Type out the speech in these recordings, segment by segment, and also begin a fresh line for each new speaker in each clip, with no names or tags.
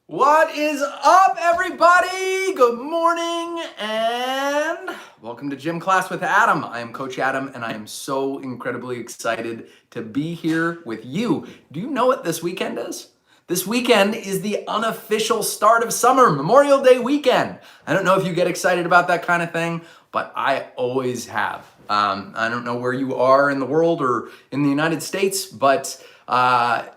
What is up, everybody? Good morning and welcome to Gym Class with Adam. I am Coach Adam and I am so incredibly excited to be here with you. Do you know what this weekend is? This weekend is the unofficial start of summer, Memorial Day weekend. I don't know if you get excited about that kind of thing, but I always have. I don't know where you are in the world or in the United States, but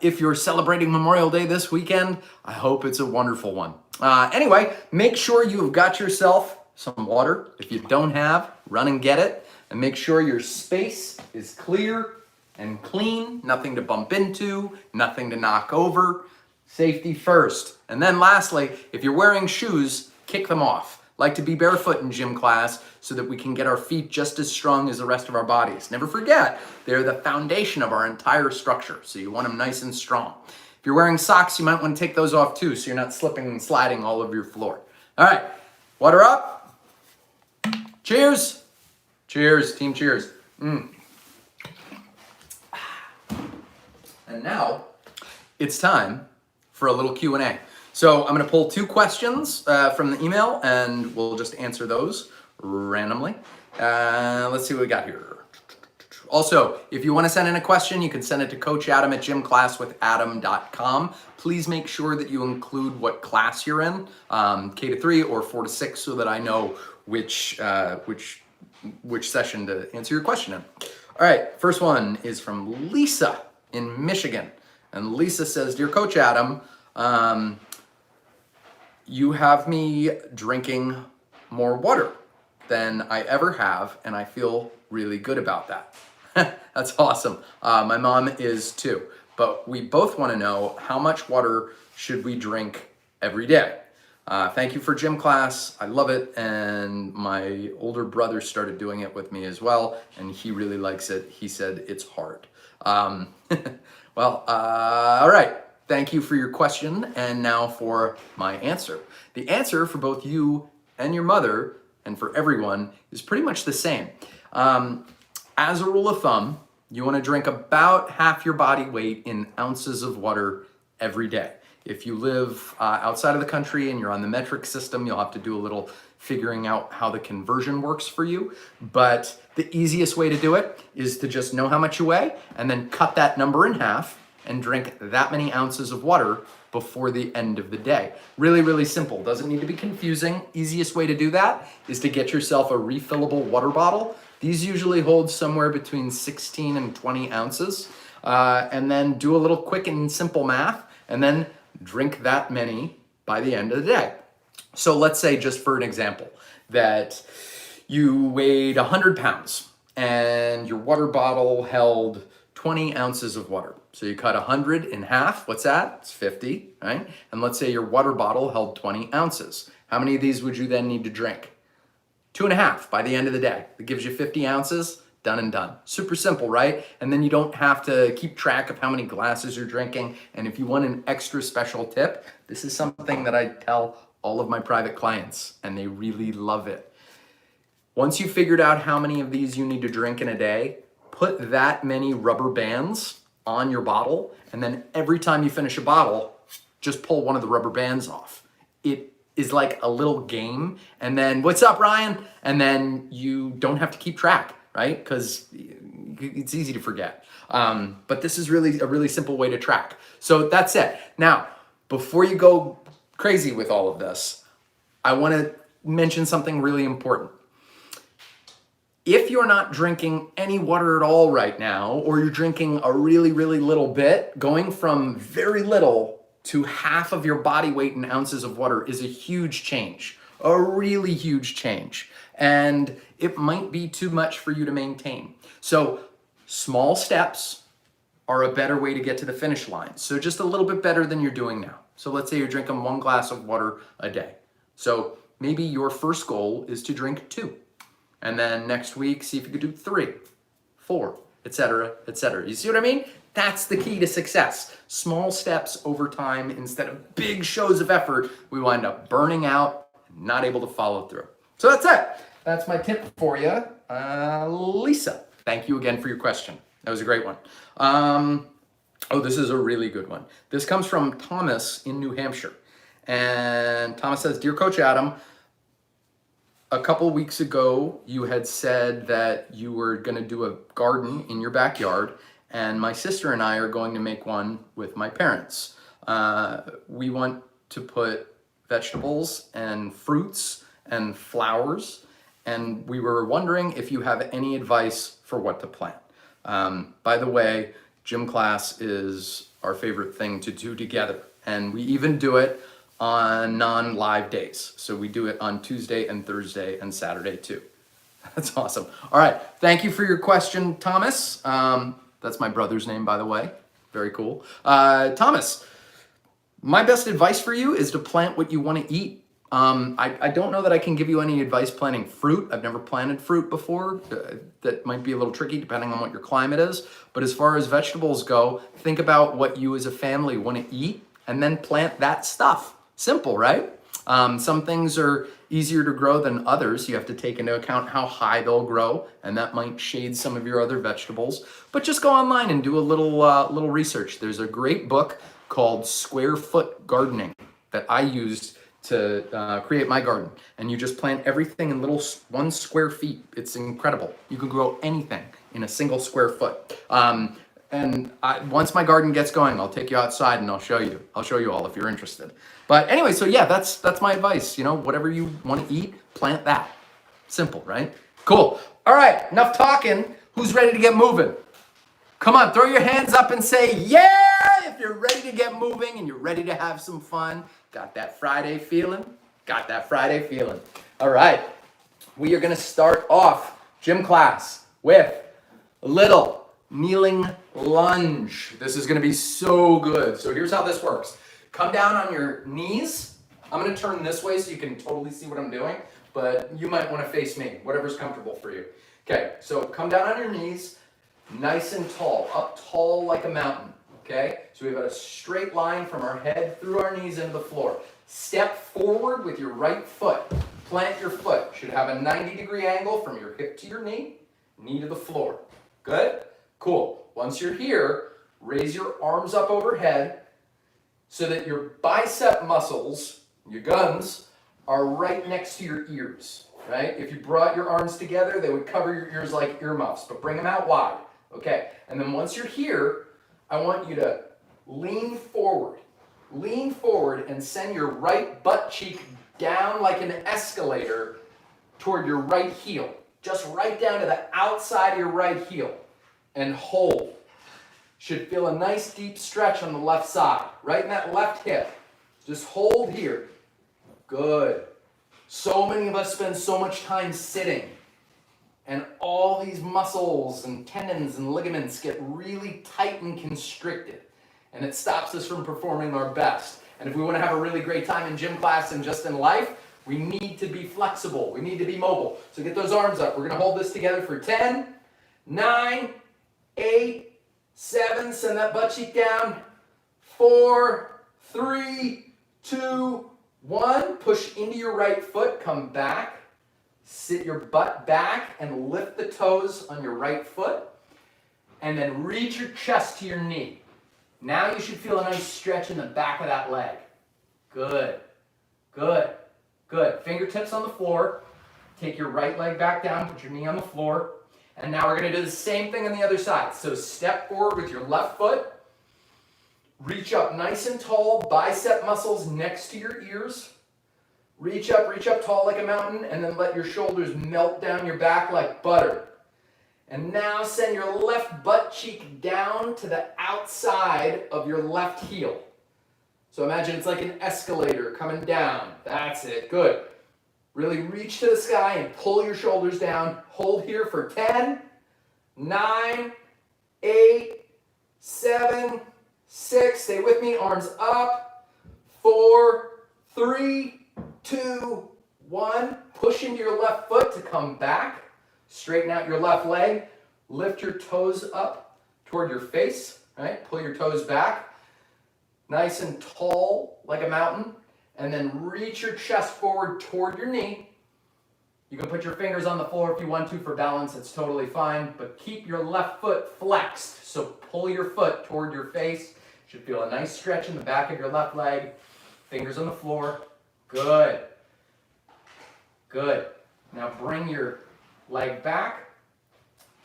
if you're celebrating Memorial Day this weekend, I hope it's a wonderful one. Anyway, make sure you've got yourself some water. If you don't have, run and get it. And make sure your space is clear and clean, nothing to bump into, nothing to knock over. Safety first. And then lastly, if you're wearing shoes, kick them off. Like to be barefoot in gym class so that we can get our feet just as strong as the rest of our bodies. Never forget, they're the foundation of our entire structure, so you want them nice and strong. If you're wearing socks, you might want to take those off too so you're not slipping and sliding all over your floor. All right, water up. Cheers. Cheers, team cheers. And now it's time for a little Q&A. So I'm going to pull two questions from the email, and we'll just answer those randomly. Let's see what we got here. Also, if you want to send in a question, you can send it to coachadam@gymclasswithadam.com. Please make sure that you include what class you're in, K-3 or 4-6, so that I know which session to answer your question in. All right, first one is from Lisa in Michigan. And Lisa says, "Dear Coach Adam, you have me drinking more water than I ever have, and I feel really good about that." That's awesome. My mom is too, but we both want to know, how much water should we drink every day? Thank you for gym class. I love it, and my older brother started doing it with me as well, and he really likes it. He said it's hard. All right. Thank you for your question, and now for my answer. The answer for both you and your mother, and for everyone, is pretty much the same. As a rule of thumb, you want to drink about half your body weight in ounces of water every day. If you live outside of the country and you're on the metric system, you'll have to do a little figuring out how the conversion works for you. But the easiest way to do it is to just know how much you weigh and then cut that number in half and drink that many ounces of water before the end of the day. Really, really simple. Doesn't need to be confusing. Easiest way to do that is to get yourself a refillable water bottle. These usually hold somewhere between 16 and 20 ounces. And then do a little quick and simple math, and then drink that many by the end of the day. So let's say, just for an example, that you weighed 100 pounds and your water bottle held 20 ounces of water. So you cut 100 in half. What's that? It's 50, right? And let's say your water bottle held 20 ounces. How many of these would you then need to drink? 2.5 by the end of the day. That gives you 50 ounces, done and done. Super simple, right? And then you don't have to keep track of how many glasses you're drinking. And if you want an extra special tip, this is something that I tell all of my private clients, and they really love it. Once you figured out how many of these you need to drink in a day, put that many rubber bands on your bottle, and then every time you finish a bottle, just pull one of the rubber bands off. It is like a little game, and then, "What's up, Ryan?" And then you don't have to keep track, right? Because it's easy to forget. But this is really a really simple way to track. So that's it. Now, before you go crazy with all of this, I want to mention something really important. If you're not drinking any water at all right now, or you're drinking a really, really little bit, going from very little to half of your body weight in ounces of water is a huge change, a really huge change. And it might be too much for you to maintain. So small steps are a better way to get to the finish line. So just a little bit better than you're doing now. So let's say you're drinking 1 glass of water a day. So maybe your first goal is to drink 2. And then next week, see if you could do 3, 4, etc., etc. You see what I mean? That's the key to success. Small steps over time instead of big shows of effort. We wind up burning out and not able to follow through. So that's it. That's my tip for you. Lisa, thank you again for your question. That was a great one. Oh, this is a really good one. This comes from Thomas in New Hampshire. And Thomas says, Dear Coach Adam, a couple weeks ago, you had said that you were going to do a garden in your backyard, and my sister and I are going to make one with my parents. We want to put vegetables and fruits and flowers, and we were wondering if you have any advice for what to plant. By the way, gym class is our favorite thing to do together, and we even do it on non-live days. So we do it on Tuesday and Thursday and Saturday too. That's awesome. All right, thank you for your question, Thomas. That's my brother's name, by the way. Very cool. Thomas, my best advice for you is to plant what you want to eat. I don't know that I can give you any advice planting fruit. I've never planted fruit before. That might be a little tricky depending on what your climate is. But as far as vegetables go, think about what you as a family want to eat and then plant that stuff. Simple, right? Some things are easier to grow than others. You have to take into account how high they'll grow, and that might shade some of your other vegetables. But just go online and do a little research. There's a great book called Square Foot Gardening that I used to create my garden. And you just plant everything in little 1 square feet. It's incredible. You can grow anything in a single square foot. Once my garden gets going, I'll take you outside and I'll show you. I'll show you all if you're interested. But anyway, so yeah, that's my advice. You know, whatever you want to eat, plant that. Simple, right? Cool. All right, enough talking. Who's ready to get moving? Come on, throw your hands up and say, yeah, if you're ready to get moving and you're ready to have some fun. Got that Friday feeling? Got that Friday feeling. All right, we are going to start off gym class with a little kneeling lunge. This is going to be so good. So here's how this works. Come down on your knees. I'm going to turn this way so you can totally see what I'm doing, but you might want to face me, whatever's comfortable for you. Okay, so come down on your knees, nice and tall, up tall like a mountain. Okay, so we've got a straight line from our head through our knees into the floor. Step forward with your right foot. Plant your foot. Should have a 90-degree angle from your hip to your knee to the floor. Good? Cool. Once you're here, raise your arms up overhead so that your bicep muscles, your guns, are right next to your ears, right? If you brought your arms together, they would cover your ears like earmuffs, but bring them out wide. Okay, and then once you're here, I want you to lean forward and send your right butt cheek down like an escalator toward your right heel. Just right down to the outside of your right heel and hold. Should feel a nice deep stretch on the left side, right in that left hip. Just hold here. Good. So many of us spend so much time sitting, and all these muscles and tendons and ligaments get really tight and constricted, and it stops us from performing our best. And if we want to have a really great time in gym class and just in life, we need to be flexible. We need to be mobile. So get those arms up. We're going to hold this together for 10, 9, 8, 7, send that butt cheek down, 4, 3, 2, 1. Push into your right foot, come back. Sit your butt back and lift the toes on your right foot. And then reach your chest to your knee. Now you should feel a nice stretch in the back of that leg. Good, good, good. Fingertips on the floor. Take your right leg back down, put your knee on the floor. And now we're going to do the same thing on the other side. So step forward with your left foot. Reach up nice and tall, bicep muscles next to your ears. Reach up tall like a mountain, and then let your shoulders melt down your back like butter. And now send your left butt cheek down to the outside of your left heel. So imagine it's like an escalator coming down. That's it. Good. Really reach to the sky and pull your shoulders down. Hold here for 10, 9, 8, 7, 6. Stay with me. Arms up. 4, 3, 2, 1. Push into your left foot to come back. Straighten out your left leg. Lift your toes up toward your face. Right? Pull your toes back. Nice and tall like a mountain. And then reach your chest forward toward your knee. You can put your fingers on the floor if you want to for balance. It's totally fine. But keep your left foot flexed. So pull your foot toward your face. Should feel a nice stretch in the back of your left leg. Fingers on the floor. Good. Good. Now bring your leg back.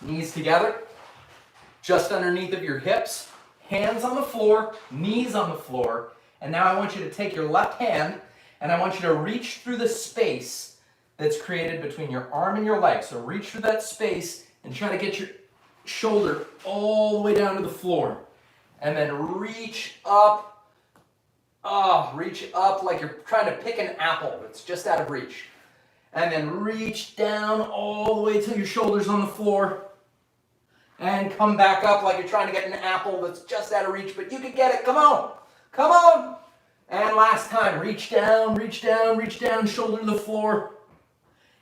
Knees together. Just underneath of your hips. Hands on the floor. Knees on the floor. And now I want you to take your left hand and I want you to reach through the space that's created between your arm and your leg. So reach through that space and try to get your shoulder all the way down to the floor. And then reach up. Reach up like you're trying to pick an apple that's just out of reach. And then reach down all the way till your shoulder's on the floor. And come back up like you're trying to get an apple that's just out of reach, but you can get it. Come on. Come on. And last time, reach down, reach down, reach down, shoulder to the floor.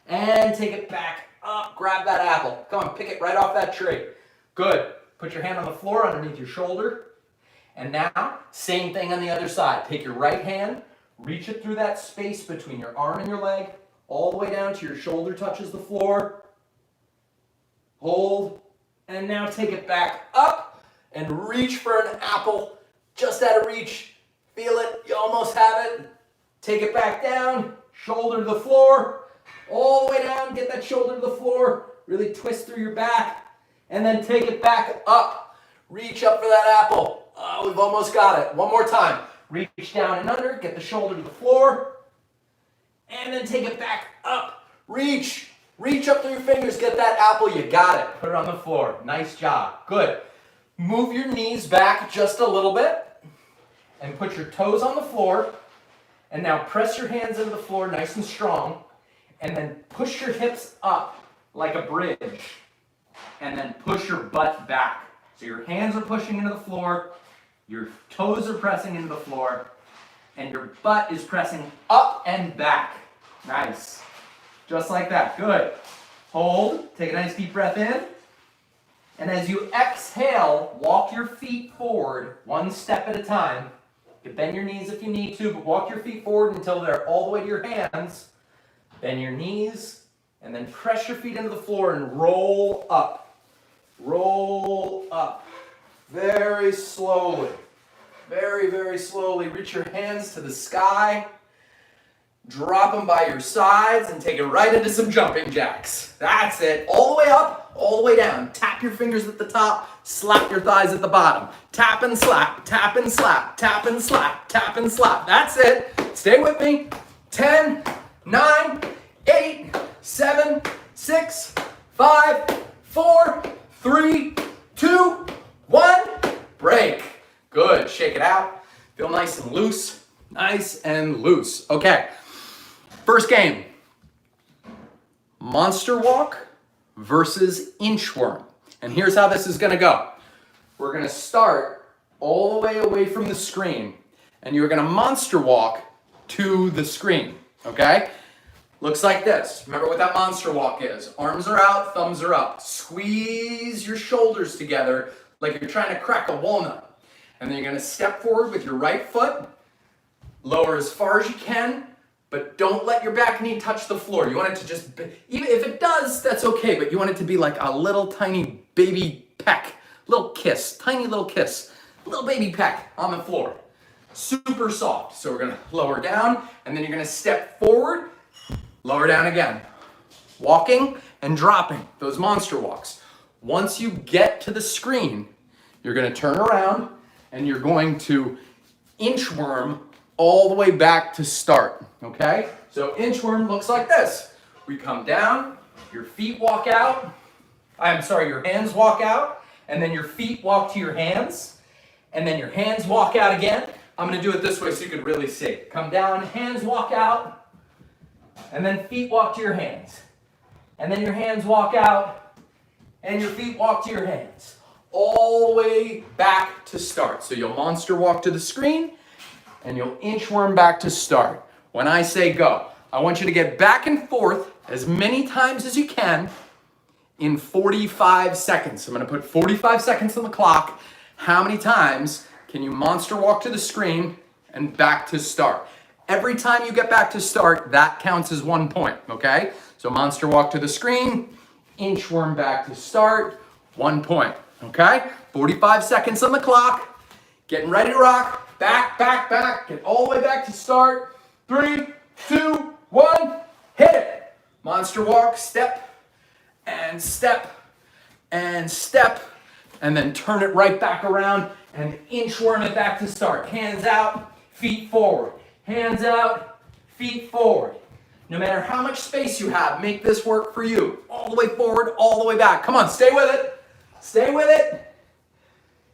And take it back up. Grab that apple. Come on, pick it right off that tree. Good. Put your hand on the floor underneath your shoulder. And now, same thing on the other side. Take your right hand, reach it through that space between your arm and your leg, all the way down to your shoulder touches the floor. Hold. And now take it back up and reach for an apple just out of reach. Feel it. You almost have it. Take it back down. Shoulder to the floor. All the way down. Get that shoulder to the floor. Really twist through your back. And then take it back up. Reach up for that apple. Oh, we've almost got it. One more time. Reach down and under. Get the shoulder to the floor. And then take it back up. Reach. Reach up through your fingers. Get that apple. You got it. Put it on the floor. Nice job. Good. Move your knees back just a little bit. And put your toes on the floor. And now press your hands into the floor nice and strong. And then push your hips up like a bridge. And then push your butt back. So your hands are pushing into the floor. Your toes are pressing into the floor. And your butt is pressing up and back. Nice. Just like that. Good. Hold. Take a nice deep breath in. And as you exhale, walk your feet forward one step at a time. You can bend your knees if you need to, but walk your feet forward until they're all the way to your hands. Bend your knees, and then press your feet into the floor and roll up. Roll up. Very slowly. Very, very slowly. Reach your hands to the sky. Drop them by your sides and take it right into some jumping jacks. That's it. All the way up, all the way down. Tap your fingers at the top, slap your thighs at the bottom. Tap and slap, tap and slap, tap and slap, tap and slap. That's it. Stay with me. 10, 9, 8, 7, 6, 5, 4, 3, 2, 1. Break. Good. Shake it out. Feel nice and loose. Nice and loose. Okay. First game, monster walk versus inchworm. And here's how this is going to go. We're going to start all the way away from the screen, and you're going to monster walk to the screen, okay? Looks like this. Remember what that monster walk is. Arms are out, thumbs are up. Squeeze your shoulders together like you're trying to crack a walnut. And then you're going to step forward with your right foot, lower as far as you can, but don't let your back knee touch the floor. You want it to just, even if it does, that's okay, but you want it to be like a little tiny baby peck, little kiss, tiny little kiss, little baby peck on the floor. Super soft. So we're gonna lower down, and then you're gonna step forward, lower down again. Walking and dropping, those monster walks. Once you get to the screen, you're gonna turn around, and you're going to inchworm all the way back to start, okay? So inchworm looks like this. We come down, your feet walk out, your hands walk out, and then your feet walk to your hands, and then your hands walk out again. I'm gonna do it this way so you can really see. Come down, hands walk out, and then feet walk to your hands. And then your hands walk out, and your feet walk to your hands. All the way back to start. So you'll monster walk to the screen, and you'll inchworm back to start. When I say go, I want you to get back and forth as many times as you can in 45 seconds. I'm gonna put 45 seconds on the clock. How many times can you monster walk to the screen and back to start? Every time you get back to start, that counts as 1 point, okay? So monster walk to the screen, inchworm back to start, 1 point, okay? 45 seconds on the clock, getting ready to rock. Back, back, back. Get all the way back to start. 3, 2, 1. Hit it. Monster walk, step, and step, and step. And then turn it right back around and inchworm it back to start. Hands out, feet forward. Hands out, feet forward. No matter how much space you have, make this work for you. All the way forward, all the way back. Come on, stay with it. Stay with it.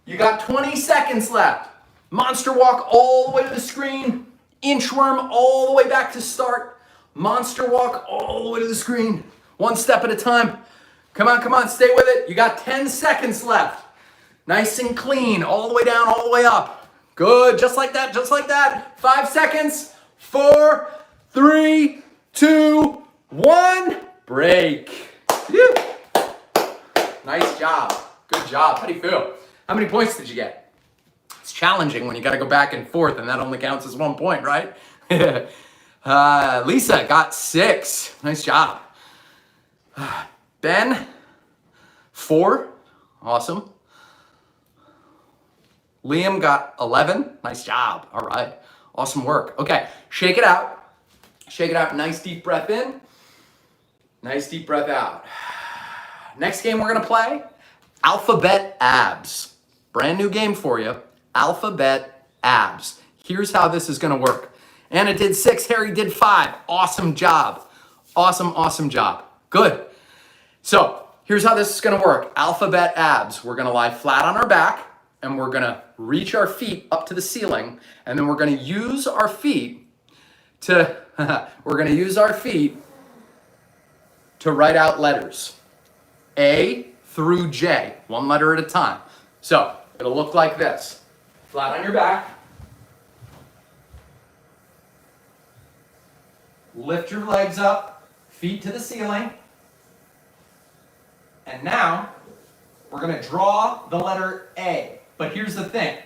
You got 20 seconds left. Monster walk all the way to the screen. Inchworm all the way back to start. Monster walk all the way to the screen. One step at a time. Come on, stay with it. You got 10 seconds left. Nice and clean, all the way down, all the way up. Good, just like that, just like that. 5 seconds, 4, 3, 2, 1. Break. Phew. Nice job, good job. How do you feel? How many points did you get? It's challenging when you gotta go back and forth and that only counts as 1 point, right? Lisa got 6, nice job. Ben, 4, awesome. Liam got 11, nice job, all right. Awesome work. Okay, shake it out. Shake it out, nice deep breath in. Nice deep breath out. Next game we're gonna play, Alphabet Abs. Brand new game for you, Alphabet Abs. Here's how this is gonna work. Anna did 6, Harry did 5. Awesome job. Awesome job. Good. So here's how this is gonna work. Alphabet Abs. We're gonna lie flat on our back and we're gonna reach our feet up to the ceiling and then we're gonna use our feet to, write out letters. A through J, 1 letter at a time. So it'll look like this. Flat on your back. Lift your legs up, feet to the ceiling. And now, we're gonna draw the letter A. But here's the thing.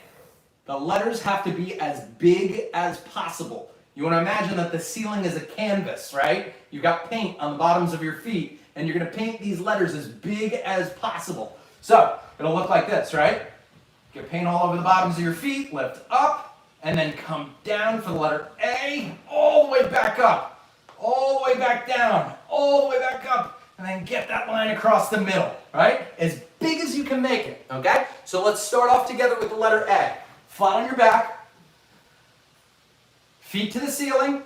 The letters have to be as big as possible. You wanna imagine that the ceiling is a canvas, right? You've got paint on the bottoms of your feet, and you're gonna paint these letters as big as possible. So, it'll look like this, right? Get paint all over the bottoms of your feet, lift up, and then come down for the letter A, all the way back up, all the way back down, all the way back up, and then get that line across the middle, right? As big as you can make it, okay? So let's start off together with the letter A. Flat on your back, feet to the ceiling,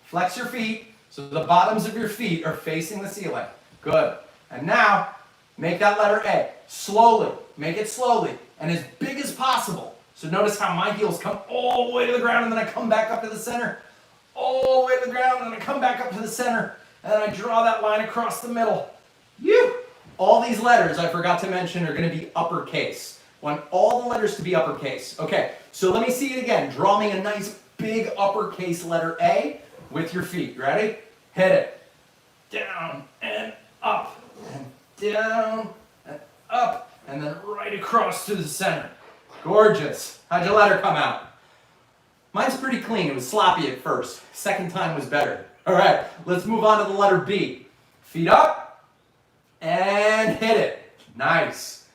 flex your feet so the bottoms of your feet are facing the ceiling. Good. And now, make that letter A. Slowly, make it slowly, and as big as possible. So notice how my heels come all the way to the ground, and then I come back up to the center, all the way to the ground, and then I come back up to the center, and then I draw that line across the middle. All these letters, I forgot to mention, are going to be uppercase. Want all the letters to be uppercase. Okay, so let me see it again. Draw me a nice big uppercase letter A with your feet. Ready? Hit it. Down and up, and down and up, and then right across to the center. Gorgeous. How'd your letter come out? Mine's pretty clean. It was sloppy at first. Second time was better. All right, let's move on to the letter B. Feet up and hit it. Nice.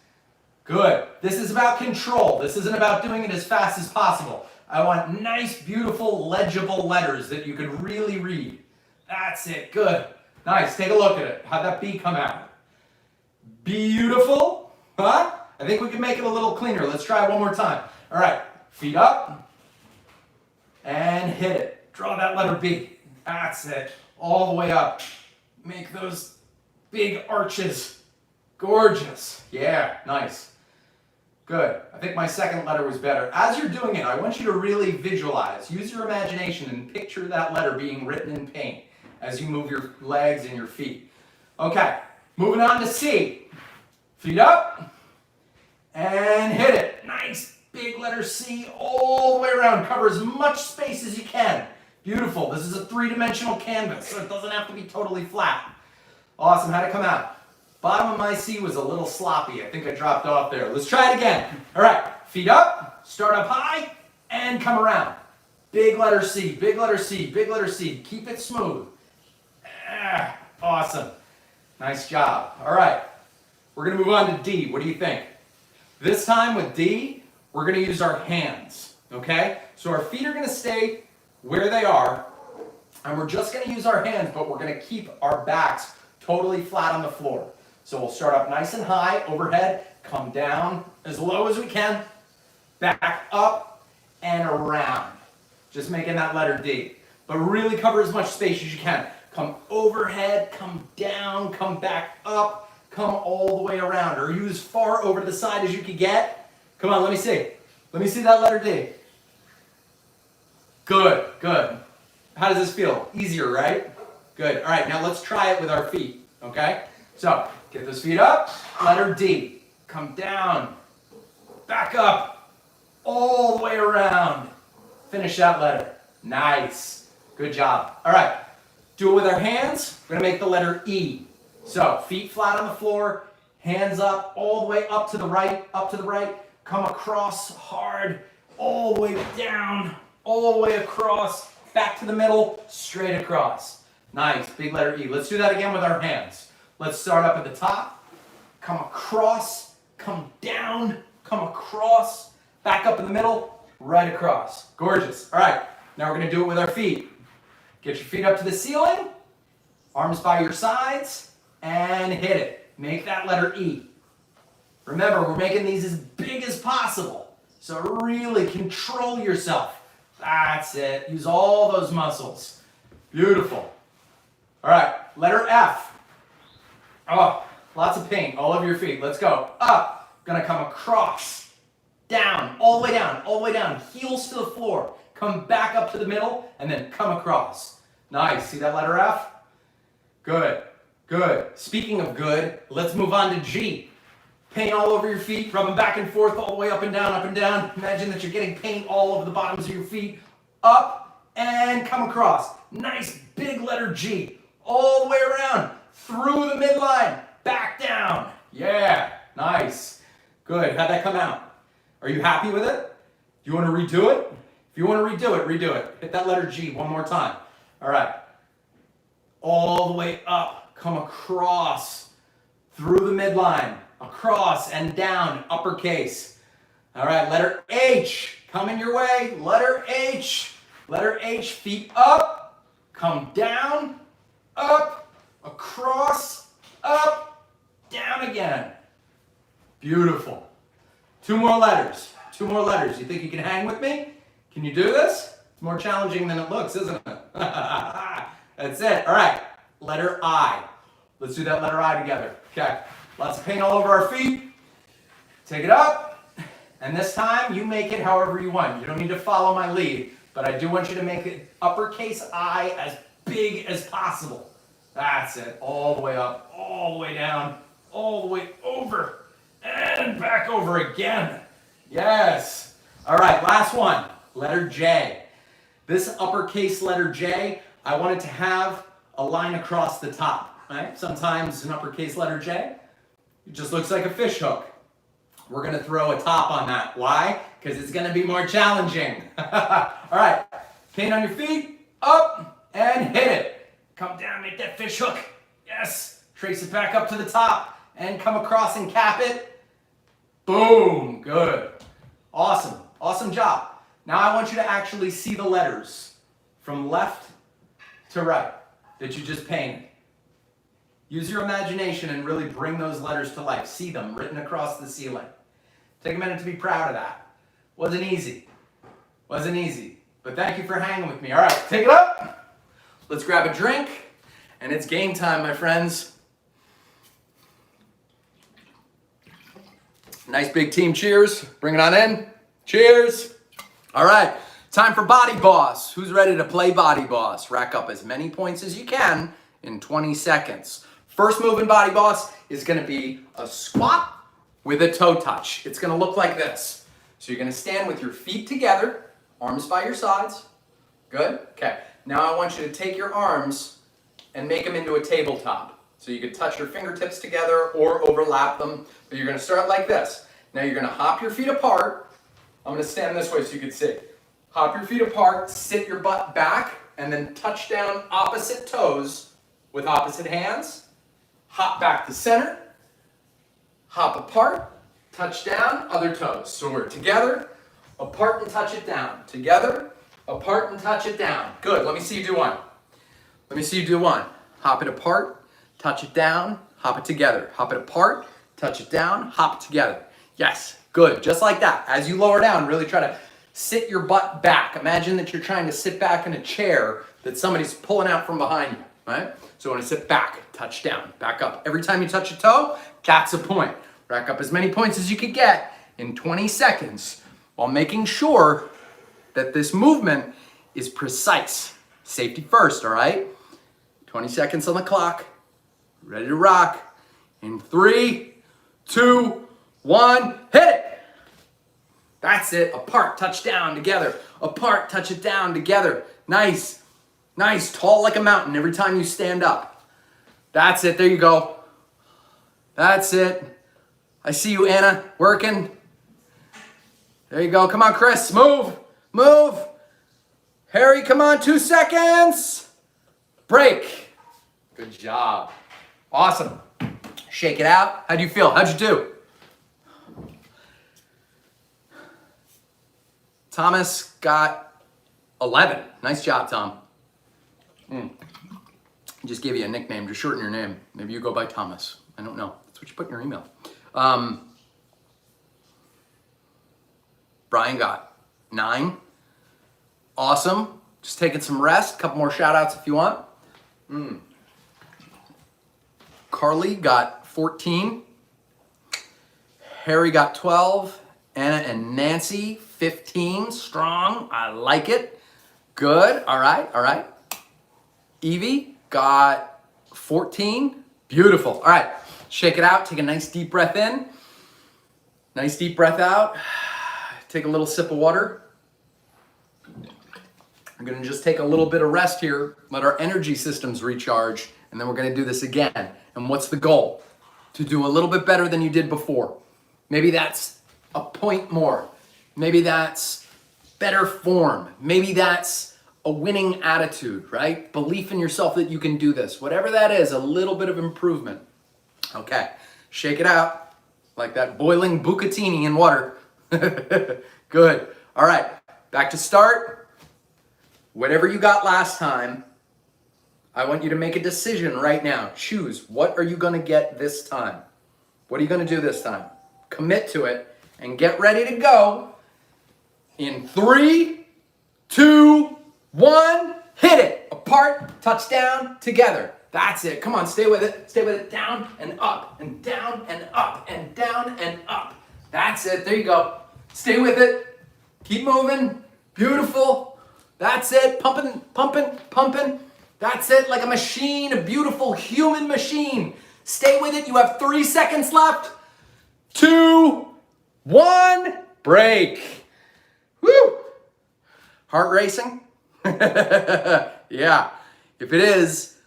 Good. This is about control. This isn't about doing it as fast as possible. I want nice, beautiful, legible letters that you can really read. That's it. Good. Nice. Take a look at it. How'd that B come out? Beautiful. Huh? I think we can make it a little cleaner. Let's try it one more time. All right. Feet up and hit it. Draw that letter B. That's it. All the way up. Make those big arches. Gorgeous. Yeah, nice. Good. I think my second letter was better. As you're doing it, I want you to really visualize. Use your imagination and picture that letter being written in paint as you move your legs and your feet. Okay, moving on to C. Feet up and hit it. Nice big letter C all the way around. Cover as much space as you can. Beautiful. This is a 3-dimensional canvas, so it doesn't have to be totally flat. Awesome. How'd it come out? Bottom of my C was a little sloppy. I think I dropped off there. Let's try it again. All right. Feet up. Start up high and come around. Big letter C. Big letter C. Big letter C. Keep it smooth. Awesome. Nice job. All right. We're going to move on to D. What do you think? This time with D, we're going to use our hands. Okay? So our feet are going to stay where they are, and we're just going to use our hands, but we're going to keep our backs totally flat on the floor. So we'll start up nice and high, overhead, come down as low as we can, back up and around. Just making that letter D. But really cover as much space as you can. Come overhead, come down, come back up, come all the way around. Or you as far over to the side as you can get. Come on, let me see. Let me see that letter D. Good, good. How does this feel? Easier, right? Good. All right, now let's try it with our feet, okay? So, get those feet up, letter D. Come down, back up, all the way around. Finish that letter. Nice. Good job. All right, do it with our hands. We're gonna make the letter E. So, feet flat on the floor, hands up, all the way up to the right, come across hard, all the way down, all the way across, back to the middle, straight across. Nice, big letter E. Let's do that again with our hands. Let's start up at the top, come across, come down, come across, back up in the middle, right across. Gorgeous. All right, now we're gonna do it with our feet. Get your feet up to the ceiling, arms by your sides, and hit it. Make that letter E. Remember, we're making these as big as possible, so really control yourself. That's it. Use all those muscles. Beautiful. All right, letter F. Oh, lots of paint all over your feet. Let's go. Up. Gonna come across. Down. All the way down. All the way down. Heels to the floor. Come back up to the middle and then come across. Nice. See that letter F? Good. Good. Speaking of good, let's move on to G. Paint all over your feet, rubbing back and forth all the way up and down, up and down. Imagine that you're getting paint all over the bottoms of your feet. Up and come across. Nice big letter G. All the way around, through the midline, back down. Yeah, nice. Good, how'd that come out? Are you happy with it? Do you want to redo it? If you want to redo it, redo it. Hit that letter G one more time. All right. All the way up, come across, through the midline, across and down, uppercase. All right, letter H, coming your way, letter H. Letter H, feet up, come down, up, across, up, down again. Beautiful. Two more letters. You think you can hang with me? Can you do this? It's more challenging than it looks, isn't it? That's it. All right, letter I. Let's do that letter I together. Okay. Lots of paint all over our feet. Take it up. And this time, you make it however you want. You don't need to follow my lead, but I do want you to make it uppercase I as big as possible. That's it. All the way up, all the way down, all the way over, and back over again. Yes. All right, last one. Letter J. This uppercase letter J, I want it to have a line across the top. Right? Sometimes an uppercase letter J, it just looks like a fish hook. We're going to throw a top on that. Why? Because it's going to be more challenging. All right, paint on your feet, up, and hit it. Come down, make that fish hook. Yes. Trace it back up to the top, and come across and cap it. Boom. Good. Awesome. Awesome job. Now I want you to actually see the letters from left to right that you just painted. Use your imagination and really bring those letters to life. See them written across the ceiling. Take a minute to be proud of that. Wasn't easy. Wasn't easy. But thank you for hanging with me. All right, take it up. Let's grab a drink. And it's game time, my friends. Nice big team cheers. Bring it on in. Cheers. All right, time for Body Boss. Who's ready to play Body Boss? Rack up as many points as you can in 20 seconds. First move in Body Boss is going to be a squat with a toe touch. It's going to look like this. So you're going to stand with your feet together, arms by your sides. Good? Okay. Now I want you to take your arms and make them into a tabletop. So you could touch your fingertips together or overlap them. But you're going to start like this. Now you're going to hop your feet apart. I'm going to stand this way so you can see. Hop your feet apart, sit your butt back, and then touch down opposite toes with opposite hands. Hop back to center, hop apart, touch down, other toes. So we're together, Apart and touch it down. Together, apart and touch it down. Good, let me see you do one. Let me see you do one. Hop it apart, touch it down, hop it together. Hop it apart, touch it down, hop it together. Yes, good, just like that. As you lower down, really try to sit your butt back. Imagine that you're trying to sit back in a chair that somebody's pulling out from behind you, right? So when I sit back, touch down, back up. Every time you touch a toe, that's a point. Rack up as many points as you can get in 20 seconds while making sure that this movement is precise. Safety first, all right? 20 seconds on the clock. Ready to rock. In 3, 2, 1, hit it! That's it. Apart, touch down, together. Apart, touch it down, together. Nice. Nice. Tall like a mountain every time you stand up. That's it. There you go. That's it. I see you, Anna, working. There you go. Come on, Chris. Move. Move. Harry, come on. 2 seconds. Break. Good job. Awesome. Shake it out. How'd you feel? How'd you do? Thomas got 11. Nice job, Tom. Just gave you a nickname to shorten your name. Maybe you go by Thomas. I don't know. That's what you put in your email. Brian got 9. Awesome. Just taking some rest. Couple more shout outs if you want. Carly got 14. Harry got 12. Anna and Nancy, 15. Strong. I like it. Good. All right. All right. Evie got 14. Beautiful. All right. Shake it out. Take a nice deep breath in. Nice deep breath out. Take a little sip of water. I'm going to just take a little bit of rest here. Let our energy systems recharge. And then we're going to do this again. And what's the goal? To do a little bit better than you did before. Maybe that's a point more. Maybe that's better form. Maybe that's a winning attitude, right? Belief in yourself that you can do this. Whatever that is, a little bit of improvement. Okay, shake it out like that boiling bucatini in water. Good. All right, back to start. Whatever you got last time, I want you to make a decision right now. Choose, what are you going to get this time? What are you going to do this time? Commit to it and get ready to go. In 3, 2, 1, hit it. Apart, touchdown, together. That's it. Come on, stay with it. Stay with it. Down and up and down and up and down and up. That's it. There you go. Stay with it. Keep moving. Beautiful. That's it. Pumping, pumping, pumping. That's it. Like a machine, a beautiful human machine. Stay with it. You have 3 seconds left. 2, 1, break. Woo! Heart racing? Yeah. If it is,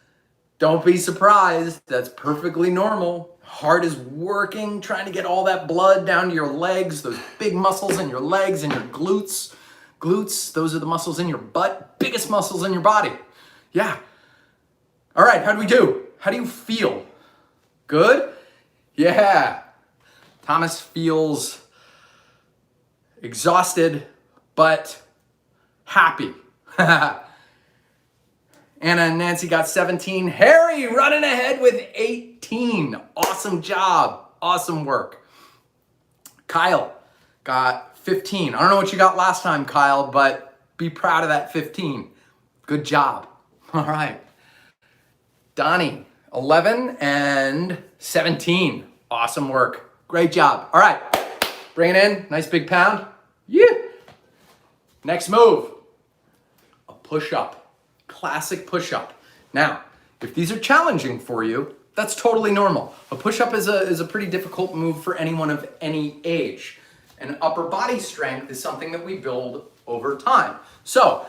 don't be surprised. That's perfectly normal. Heart is working, trying to get all that blood down to your legs, those big muscles in your legs and your glutes. Glutes, those are the muscles in your butt, biggest muscles in your body. Yeah. All right, how do we do? How do you feel? Good? Yeah. Thomas feels exhausted, but happy. Anna and Nancy got 17. Harry running ahead with 18. Awesome job. Awesome work. Kyle got 15. I don't know what you got last time, Kyle, but be proud of that 15. Good job. All right. Donnie, 11 and 17. Awesome work. Great job. All right. Bring it in. Nice big pound. Yeah. Next move. A push-up. Classic push-up. Now, if these are challenging for you, that's totally normal. A push-up is a pretty difficult move for anyone of any age. And upper body strength is something that we build over time. So,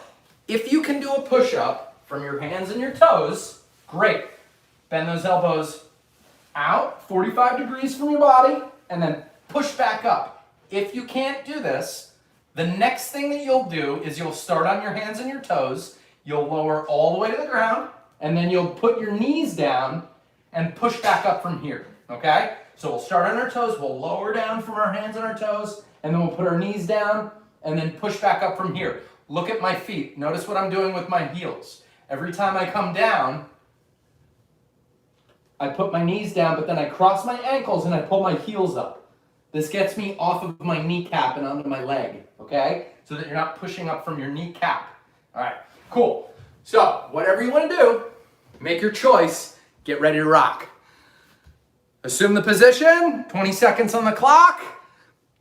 if you can do a push-up from your hands and your toes, great. Bend those elbows out, 45 degrees from your body, and then push back up. If you can't do this, the next thing that you'll do is you'll start on your hands and your toes, you'll lower all the way to the ground, and then you'll put your knees down and push back up from here, okay? So we'll start on our toes, we'll lower down from our hands and our toes, and then we'll put our knees down, and then push back up from here. Look at my feet. Notice what I'm doing with my heels. Every time I come down, I put my knees down, but then I cross my ankles and I pull my heels up. This gets me off of my kneecap and onto my leg, okay? So that you're not pushing up from your kneecap. All right, cool. So, whatever you want to do, make your choice, get ready to rock. Assume the position, 20 seconds on the clock,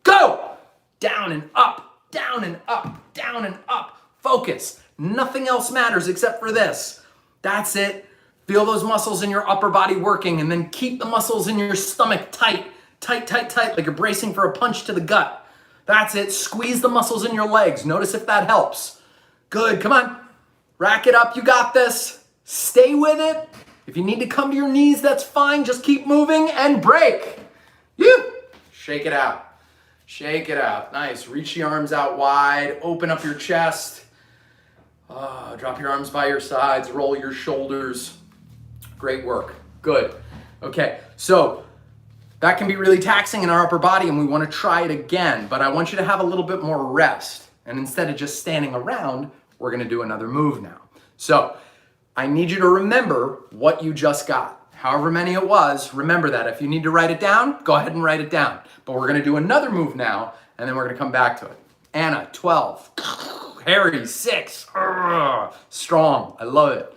go! Down and up, down and up, down and up. Focus. Nothing else matters except for this. That's it. Feel those muscles in your upper body working, and then keep the muscles in your stomach tight, tight, tight, tight, like you're bracing for a punch to the gut. That's it. Squeeze the muscles in your legs. Notice if that helps. Good. Come on. Rack it up. You got this. Stay with it. If you need to come to your knees, that's fine. Just keep moving and break. Shake it out. Shake it out. Nice. Reach the arms out wide. Open up your chest. Drop your arms by your sides. Roll your shoulders. Great work. Good. Okay. So that can be really taxing in our upper body, and we want to try it again. But I want you to have a little bit more rest. And instead of just standing around, we're going to do another move now. So I need you to remember what you just got. However many it was, remember that. If you need to write it down, go ahead and write it down. But we're going to do another move now, and then we're going to come back to it. Anna, 12. Harry, 6. Strong. I love it.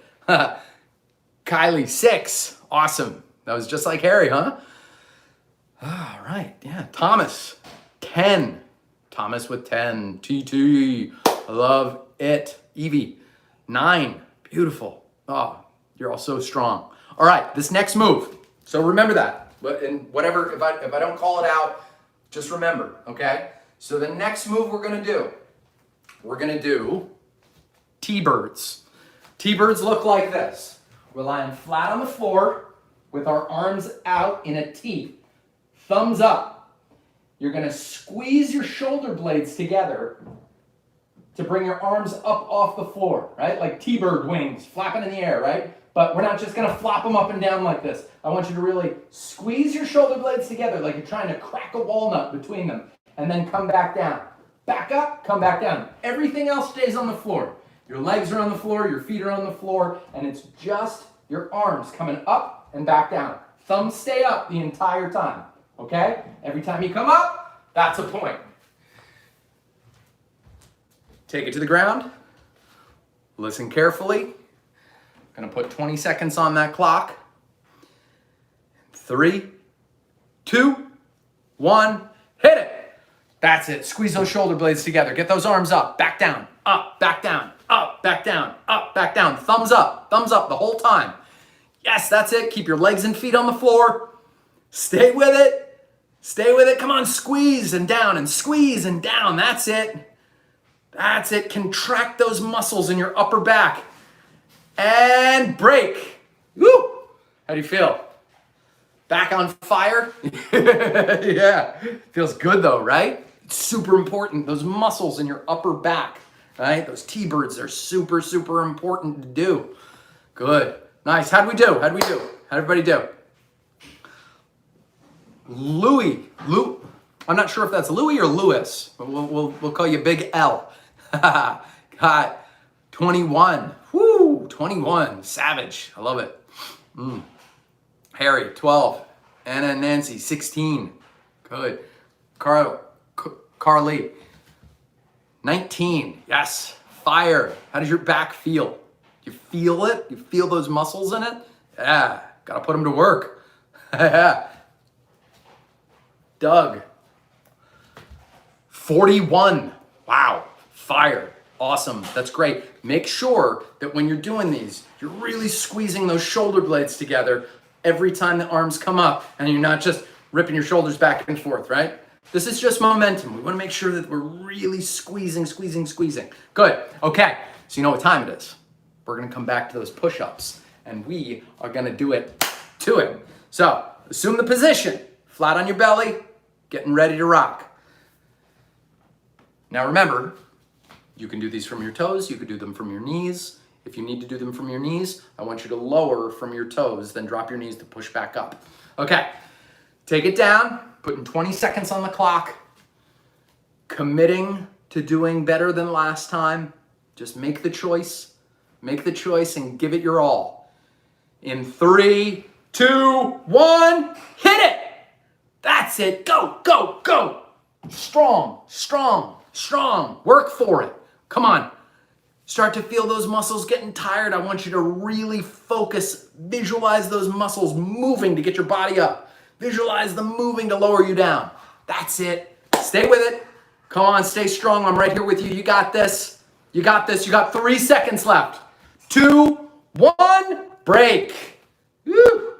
Kylie, 6. Awesome. That was just like Harry, huh? All right. Yeah. Thomas, 10. Thomas with 10. TT. I love it. Evie, 9. Beautiful. Oh, you're all so strong. All right. This next move. So remember that. And whatever, if I don't call it out, just remember, okay? So the next move we're going to do T-birds. T-birds look like this. We're lying flat on the floor with our arms out in a T. Thumbs up. You're going to squeeze your shoulder blades together to bring your arms up off the floor, right? Like T-bird wings, flapping in the air, right? But we're not just going to flop them up and down like this. I want you to really squeeze your shoulder blades together like you're trying to crack a walnut between them, and then come back down. Back up, come back down. Everything else stays on the floor. Your legs are on the floor, your feet are on the floor, and it's just your arms coming up and back down. Thumbs stay up the entire time, okay? Every time you come up, that's a point. Take it to the ground. Listen carefully. Gonna put 20 seconds on that clock. 3, 2, 1, hit it. That's it. Squeeze those shoulder blades together. Get those arms up, back down, up, back down, up, back down, up, back down. Thumbs up the whole time. Yes, that's it. Keep your legs and feet on the floor. Stay with it. Stay with it. Come on, squeeze and down and squeeze and down. That's it. That's it. Contract those muscles in your upper back. And break. Woo! How do you feel? Back on fire? Yeah. Feels good though, right? It's super important. Those muscles in your upper back, right? Those T-birds are super, super important to do. Good. Nice. How'd we do? How'd everybody do? Louis. I'm not sure if that's Louis or Lewis, but we'll call you Big L. Got 21. Woo! 21. Savage. I love it. Harry, 12. Anna and Nancy, 16. Good. Carly, 19. Yes. Fire. How does your back feel? You feel it? You feel those muscles in it? Yeah. Gotta put them to work. Doug, 41. Wow. Fire. Awesome. That's great. Make sure that when you're doing these, you're really squeezing those shoulder blades together every time the arms come up, and you're not just ripping your shoulders back and forth, right? This is just momentum. We want to make sure that we're really squeezing. Good. Okay. So you know what time it is. We're going to come back to those push-ups, and we are going to do it to it. So assume the position. Flat on your belly, getting ready to rock. Now remember, you can do these from your toes. You could do them from your knees. If you need to do them from your knees, I want you to lower from your toes, then drop your knees to push back up. Okay, take it down, putting 20 seconds on the clock, committing to doing better than last time. Just make the choice. Make the choice and give it your all. In 3, 2, 1, hit it! That's it. Go, go, go. Strong, strong, strong. Work for it. Come on. Start to feel those muscles getting tired. I want you to really focus. Visualize those muscles moving to get your body up. Visualize them moving to lower you down. That's it. Stay with it. Come on, stay strong. I'm right here with you. You got this. You got this. You got 3 seconds left. 2, 1, break. Woo.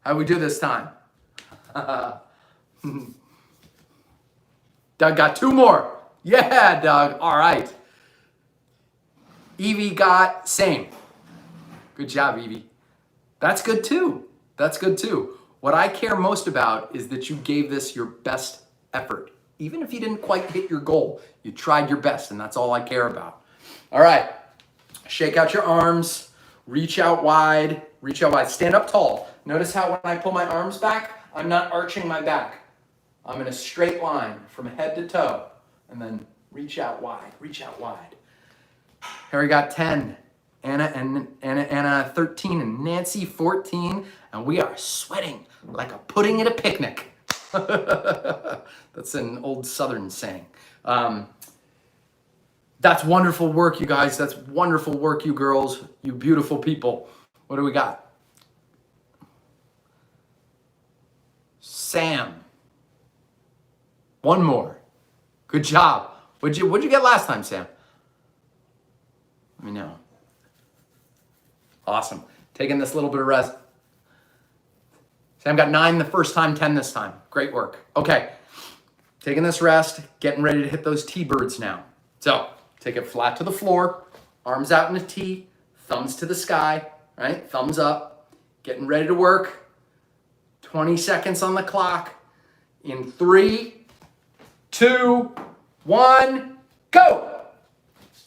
How'd we do this time? Doug got 2 more. Yeah, Doug. All right. Evie got same. Good job, Evie. That's good too. That's good too. What I care most about is that you gave this your best effort. Even if you didn't quite hit your goal, you tried your best, and that's all I care about. All right. Shake out your arms. Reach out wide. Reach out wide. Stand up tall. Notice how when I pull my arms back, I'm not arching my back. I'm in a straight line from head to toe. And then reach out wide. Reach out wide. Harry got 10. Anna 13, and Nancy 14. And we are sweating like a pudding at a picnic. That's an old Southern saying. That's wonderful work, you guys. That's wonderful work, you girls, you beautiful people. What do we got? Sam. 1 more. Good job. What'd you get last time, Sam? Let me know. Awesome. Taking this little bit of rest. Sam got 9 the first time, 10 this time. Great work. Okay. Taking this rest, getting ready to hit those T-birds now. So, take it flat to the floor, arms out in a T, thumbs to the sky, right? Thumbs up. Getting ready to work. 20 seconds on the clock. In 3, 2, 1, go!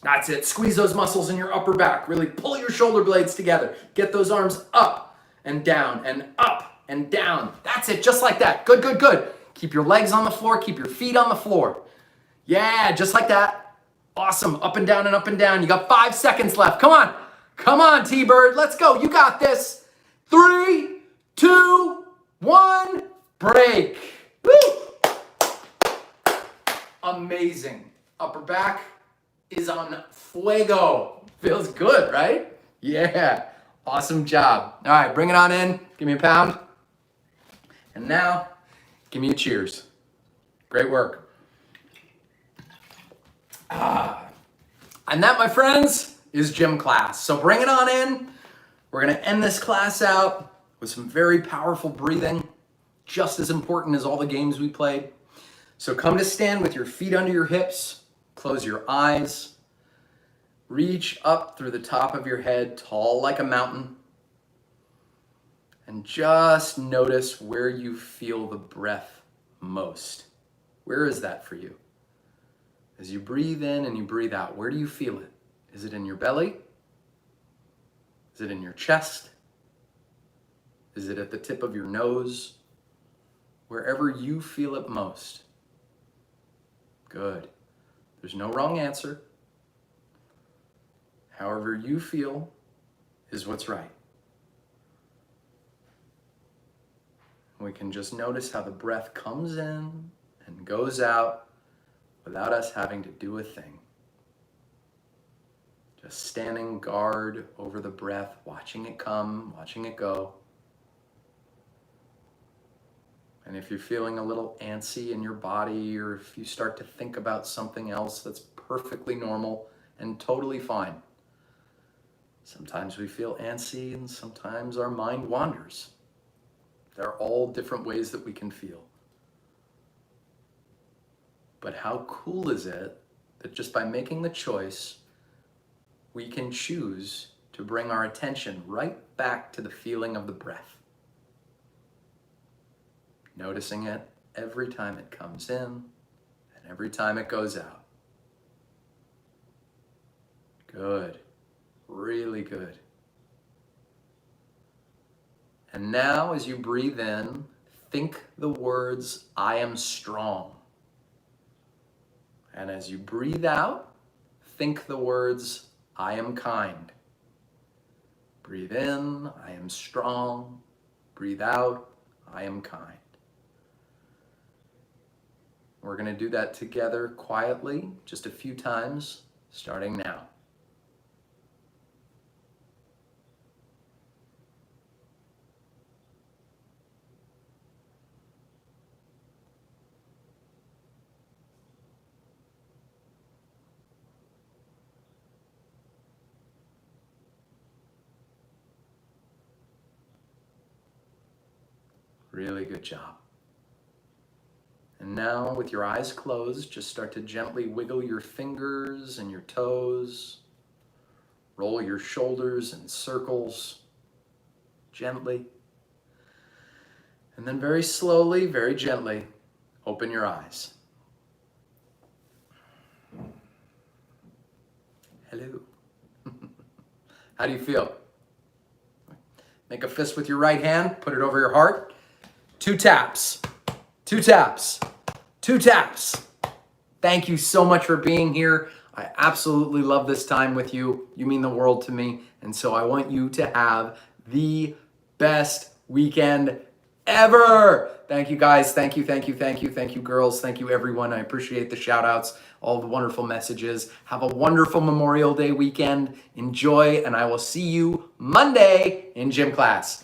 That's it. Squeeze those muscles in your upper back. Really pull your shoulder blades together. Get those arms up and down and up and down. That's it. Just like that. Good, good, good. Keep your legs on the floor. Keep your feet on the floor. Yeah, just like that. Awesome. Up and down and up and down. You got 5 seconds left. Come on. Come on, T-Bird. Let's go. You got this. 3, 2, 1, break. Woo! Amazing. Upper back is on fuego. Feels good, right? Yeah. Awesome job. All right, bring it on in. Give me a pound. And now, give me a cheers. Great work. And that, my friends, is gym class. So bring it on in. We're going to end this class out with some very powerful breathing, just as important as all the games we played. So come to stand with your feet under your hips. Close your eyes. Reach up through the top of your head, tall like a mountain. And just notice where you feel the breath most. Where is that for you? As you breathe in and you breathe out, where do you feel it? Is it in your belly? Is it in your chest? Is it at the tip of your nose? Wherever you feel it most. Good. There's no wrong answer. However you feel is what's right. We can just notice how the breath comes in and goes out without us having to do a thing. Just standing guard over the breath, watching it come, watching it go. And if you're feeling a little antsy in your body, or if you start to think about something else, that's perfectly normal and totally fine. Sometimes we feel antsy and sometimes our mind wanders. There are all different ways that we can feel. But how cool is it that just by making the choice, we can choose to bring our attention right back to the feeling of the breath. Noticing it every time it comes in and every time it goes out. Good. Really good. And now as you breathe in, think the words, I am strong. And as you breathe out, think the words, I am kind. Breathe in, I am strong. Breathe out, I am kind. We're going to do that together quietly, just a few times, starting now. Really good job. And now, with your eyes closed, just start to gently wiggle your fingers and your toes. Roll your shoulders in circles, gently. And then very slowly, very gently, open your eyes. Hello. How do you feel? Make a fist with your right hand, put it over your heart. 2 taps, 2 taps, 2 taps. Thank you so much for being here. I absolutely love this time with you. You mean the world to me. And so I want you to have the best weekend ever. Thank you guys. Thank you, thank you, thank you, thank you girls. Thank you everyone. I appreciate the shout outs, all the wonderful messages. Have a wonderful Memorial Day weekend. Enjoy, and I will see you Monday in gym class.